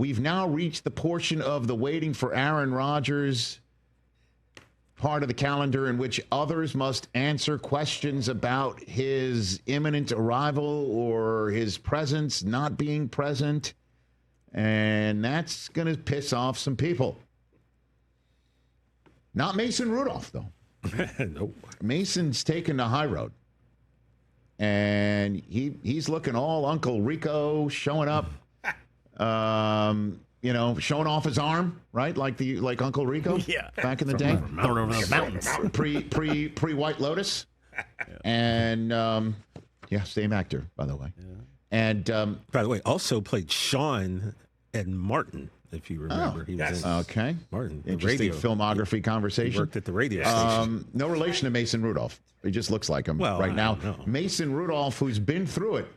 we've now reached the portion of the waiting for Aaron Rodgers part of the calendar in which others must answer questions about his imminent arrival or his presence not being present. And that's going to piss off some people. Not Mason Rudolph, though. Nope. Mason's taking the high road. And he's looking all Uncle Rico, showing up, showing off his arm, right? Like Uncle Rico back in the day. Over the mountains. Pre White Lotus. And, same actor, by the way. Yeah. And by the way, also played Sean and Martin, if you remember. He was in okay. Martin. Interesting filmography conversation. He worked at the radio station. No relation to Mason Rudolph. He just looks like him right now. Mason Rudolph, who's been through it.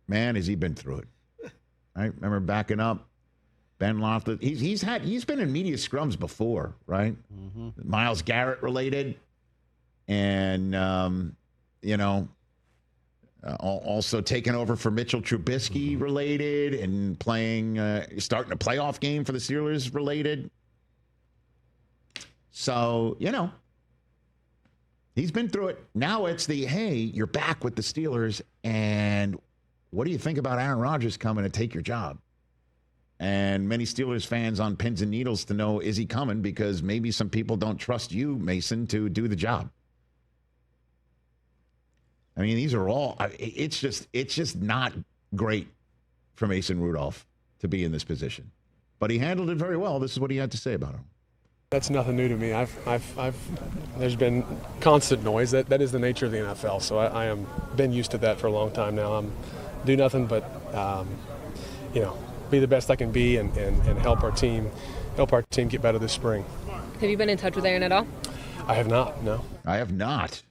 Man, has he been through it. I remember backing up. Ben Loftus. He's been in media scrums before, right? Mm-hmm. Myles Garrett related. And, also taking over for Mitchell Trubisky related and playing, starting a playoff game for the Steelers related. So, he's been through it. Now it's hey, you're back with the Steelers, and what do you think about Aaron Rodgers coming to take your job? And many Steelers fans on pins and needles to know, is he coming? Because maybe some people don't trust you, Mason, to do the job. I mean, these are all, it's just not great for Mason Rudolph to be in this position. But he handled it very well. This is what he had to say about him. That's nothing new to me. There's been constant noise. That is the nature of the NFL. So I am been used to that for a long time now. I'm do nothing but, be the best I can be and help our team get better this spring. Have you been in touch with Aaron at all? I have not. No. I have not.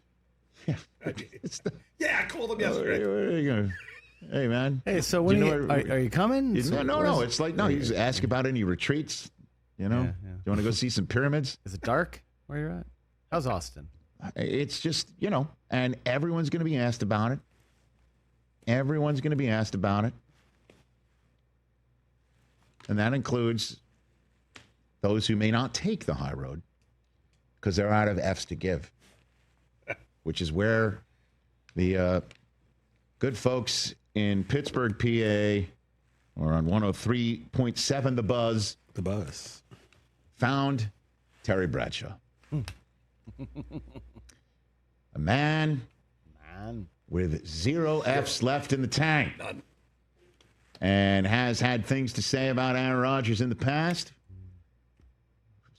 I called him yesterday. Hey, man. Hey, so when are you coming? No. It's like, no, he's ask about any retreats. You want to go see some pyramids? Is it dark where you're at? How's Austin? It's just, and everyone's going to be asked about it. Everyone's going to be asked about it. And that includes those who may not take the high road because they're out of F's to give, which is where the good folks in Pittsburgh, PA, or on 103.7 The Buzz, found Terry Bradshaw. A man with 0 F's left in the tank. None. And has had things to say about Aaron Rodgers in the past.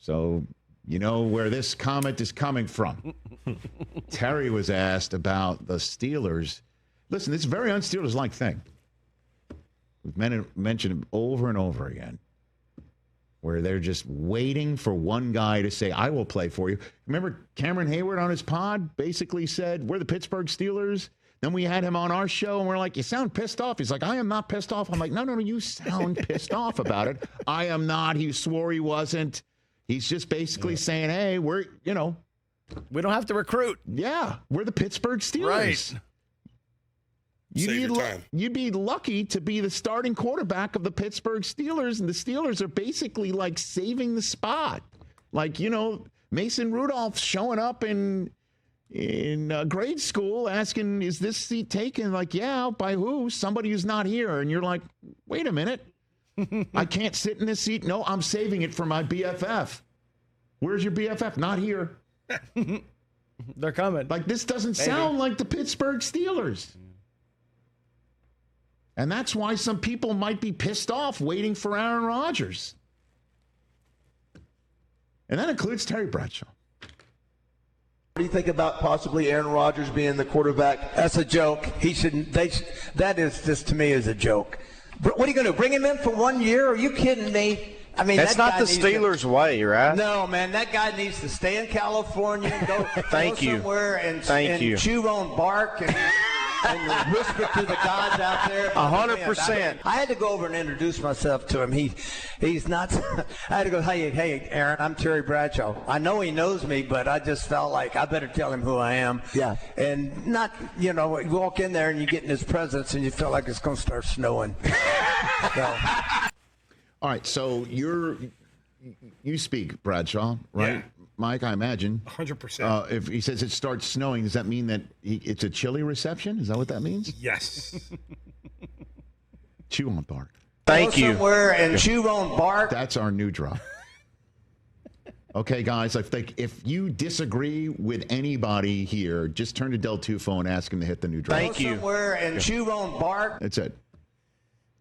So you know where this comment is coming from. Terry was asked about the Steelers. Listen, this is a very un-Steelers-like thing. We've mentioned it over and over again, where they're just waiting for one guy to say, I will play for you. Remember Cameron Hayward on his pod basically said, we're the Pittsburgh Steelers. Then we had him on our show, and we're like, you sound pissed off. He's like, I am not pissed off. I'm like, no, you sound pissed off about it. I am not. He swore he wasn't. He's just basically saying, hey, we're, we don't have to recruit. Yeah, we're the Pittsburgh Steelers. Right. You'd be lucky to be the starting quarterback of the Pittsburgh Steelers, and the Steelers are basically like saving the spot. Like, Mason Rudolph showing up in grade school asking, is this seat taken? Like, yeah, by who? Somebody who's not here. And you're like, wait a minute. I can't sit in this seat. No, I'm saving it for my BFF. Where's your BFF? Not here. They're coming. Like, this doesn't sound like the Pittsburgh Steelers. And that's why some people might be pissed off waiting for Aaron Rodgers. And that includes Terry Bradshaw. What do you think about possibly Aaron Rodgers being the quarterback? That's a joke. He shouldn't. That is just, to me, is a joke. What are you going to do? Bring him in for 1 year? Are you kidding me? I mean, that's not the Steelers' way, right? No, man. That guy needs to stay in California and go, somewhere and chew on bark and whisper to the gods out there. 100%. I had to go over and introduce myself to him. He's not. I had to go, hey, Aaron, I'm Terry Bradshaw. I know he knows me, but I just felt like I better tell him who I am. Yeah. And not, you walk in there and you get in his presence and you feel like it's going to start snowing. So. All right, so you speak Bradshaw, right? Yeah. Mike, I imagine. 100%. If he says it starts snowing, does that mean that it's a chilly reception? Is that what that means? Yes. Chew on bark. Thank you. Somewhere and chew on bark. That's our new drop. Okay, guys, if you disagree with anybody here, just turn to Del Tufo and ask him to hit the new drop. Thank you. Somewhere and chew on bark. That's it.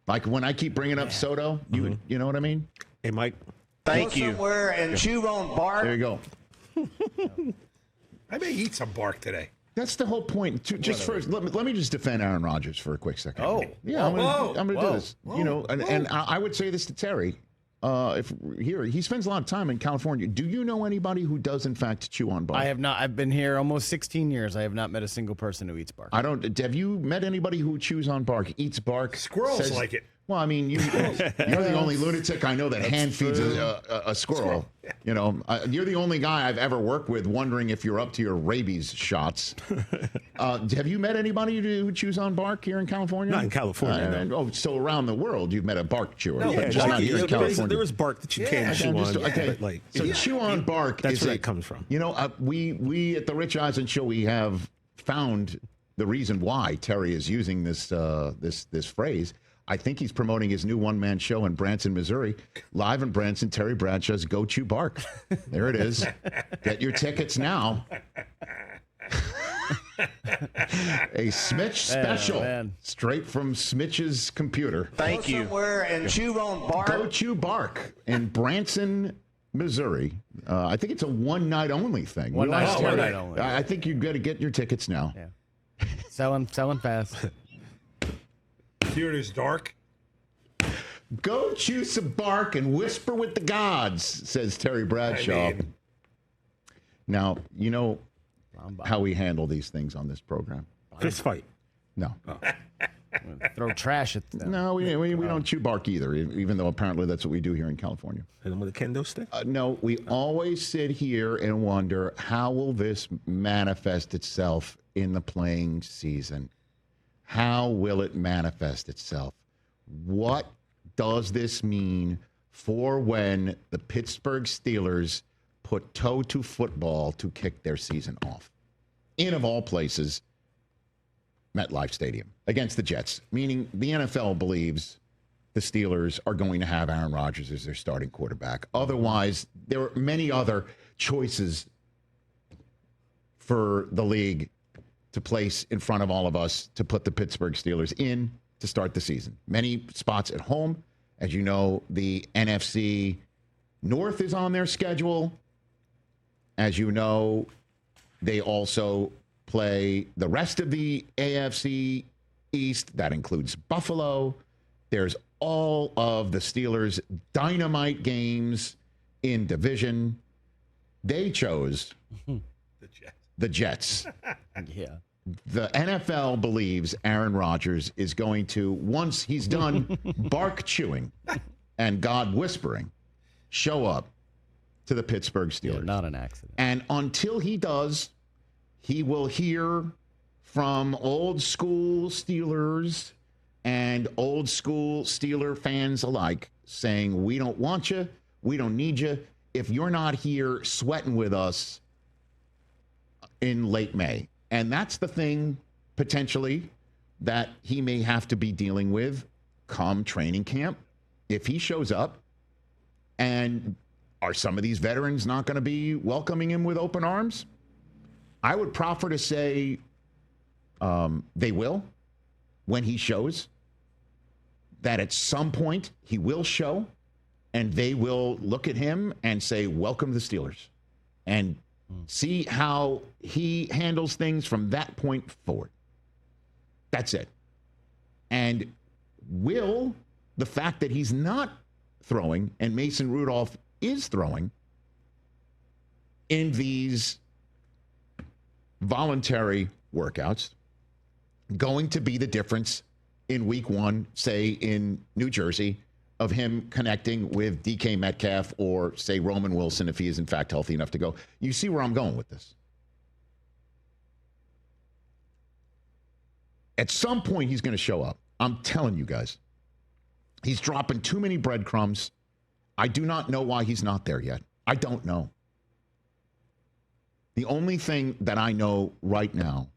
Like when I keep bringing up Soto, you know what I mean? Hey, Mike. Thank you. Somewhere and chew on bark. There you go. I may eat some bark today. That's the whole point. Just first, let me just defend Aaron Rodgers for a quick second. Oh. Yeah, I'm going to do this. Whoa. You know, and I would say this to Terry. If he spends a lot of time in California. Do you know anybody who does in fact chew on bark? I have not. I've been here almost 16 years. I have not met a single person who eats bark. I don't. Have you met anybody who chews on bark, eats bark? Squirrels like it. Well, I mean, you're the only lunatic I know that hand feeds a squirrel. You know, you're the only guy I've ever worked with wondering if you're up to your rabies shots. Have you met anybody who chews on bark here in California? Not in California, no. Oh, so around the world you've met a bark chewer, No, but just not here in California. There was bark that you can't chew on. Okay. But So chew on bark. That's is where that comes from. You know, we at the Rich Eisen Show, we have found the reason why Terry is using this phrase. I think he's promoting his new one-man show in Branson, Missouri. Live in Branson, Terry Bradshaw's Go Chew Bark. There it is. Get your tickets now. A Smitch special, straight from Smitch's computer. Thank you. Somewhere and chew on bark. Go Chew Bark in Branson, Missouri. I think it's a one-night only thing. One night Terry, only. I think you've got to get your tickets now. Yeah. Selling fast. Here it is dark. Go chew some bark and whisper with the gods, says Terry Bradshaw. I mean, Now, you know how we handle these things on this program. Fist fight. No. Throw trash at them. No, we don't chew bark either, even though apparently that's what we do here in California. Hit them with a kendo stick? No, we always sit here and wonder, how will this manifest itself in the playing season? How will it manifest itself? What does this mean for when the Pittsburgh Steelers put toe to football to kick their season off? In, of all places, MetLife Stadium against the Jets, meaning the NFL believes the Steelers are going to have Aaron Rodgers as their starting quarterback. Otherwise, there are many other choices for the league to place in front of all of us to put the Pittsburgh Steelers in to start the season. Many spots at home. As you know, the NFC North is on their schedule. As you know, they also play the rest of the AFC East. That includes Buffalo. There's all of the Steelers' dynamite games in division. They chose the Jets. Yeah. The NFL believes Aaron Rodgers is going to, once he's done bark chewing and God whispering, show up to the Pittsburgh Steelers. Yeah, not an accident. And until he does, he will hear from old school Steelers and old school Steeler fans alike saying, we don't want you, we don't need you. If you're not here sweating with us in late May. And that's the thing, potentially, that he may have to be dealing with come training camp. If he shows up, and are some of these veterans not going to be welcoming him with open arms? I would proffer to say they will when he shows, that at some point he will show, and they will look at him and say, welcome to the Steelers. And see how he handles things from that point forward. That's it. And will the fact that he's not throwing and Mason Rudolph is throwing in these voluntary workouts going to be the difference in week one, say in New Jersey, of him connecting with DK Metcalf or, say, Roman Wilson, if he is in fact healthy enough to go? You see where I'm going with this. At some point, he's going to show up. I'm telling you guys. He's dropping too many breadcrumbs. I do not know why he's not there yet. I don't know. The only thing that I know right now,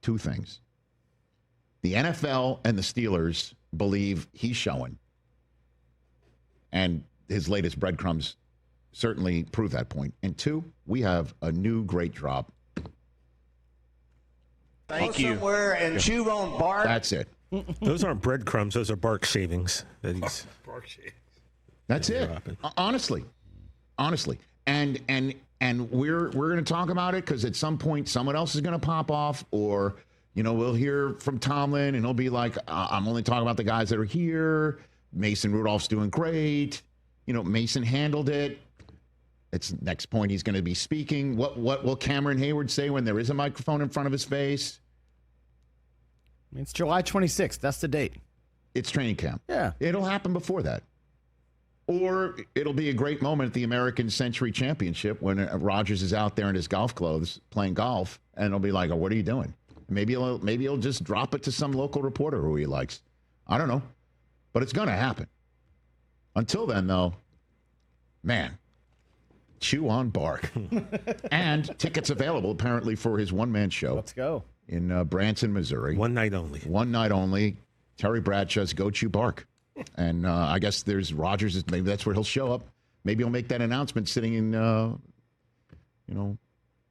two things. The NFL and the Steelers believe he's showing. And his latest breadcrumbs certainly prove that point. And two, we have a new great drop. Thank you. Somewhere and chew on bark. That's it. Those aren't breadcrumbs. Those are bark shavings. That he's, Bark shit. That's it. Honestly. And we're going to talk about it because at some point someone else is going to pop off, or we'll hear from Tomlin and he'll be like, I'm only talking about the guys that are here. Mason Rudolph's doing great. Mason handled it. It's next point he's going to be speaking. What will Cameron Hayward say when there is a microphone in front of his face? It's July 26th. That's the date. It's training camp. Yeah. It'll happen before that. Or it'll be a great moment at the American Century Championship when Rodgers is out there in his golf clothes playing golf, and it'll be like, oh, what are you doing? Maybe he'll just drop it to some local reporter who he likes. I don't know. But it's going to happen. Until then, though, man, chew on bark. And tickets available, apparently, for his one-man show. Let's go. In Branson, Missouri. one night only. One night only. Terry Bradshaw's Go Chew Bark. And I guess there's Rodgers. Maybe that's where he'll show up. Maybe he'll make that announcement sitting in,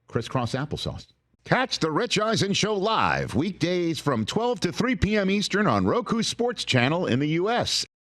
crisscross applesauce. Catch the Rich Eisen Show live weekdays from 12 to 3 p.m. Eastern on Roku Sports Channel in the U.S.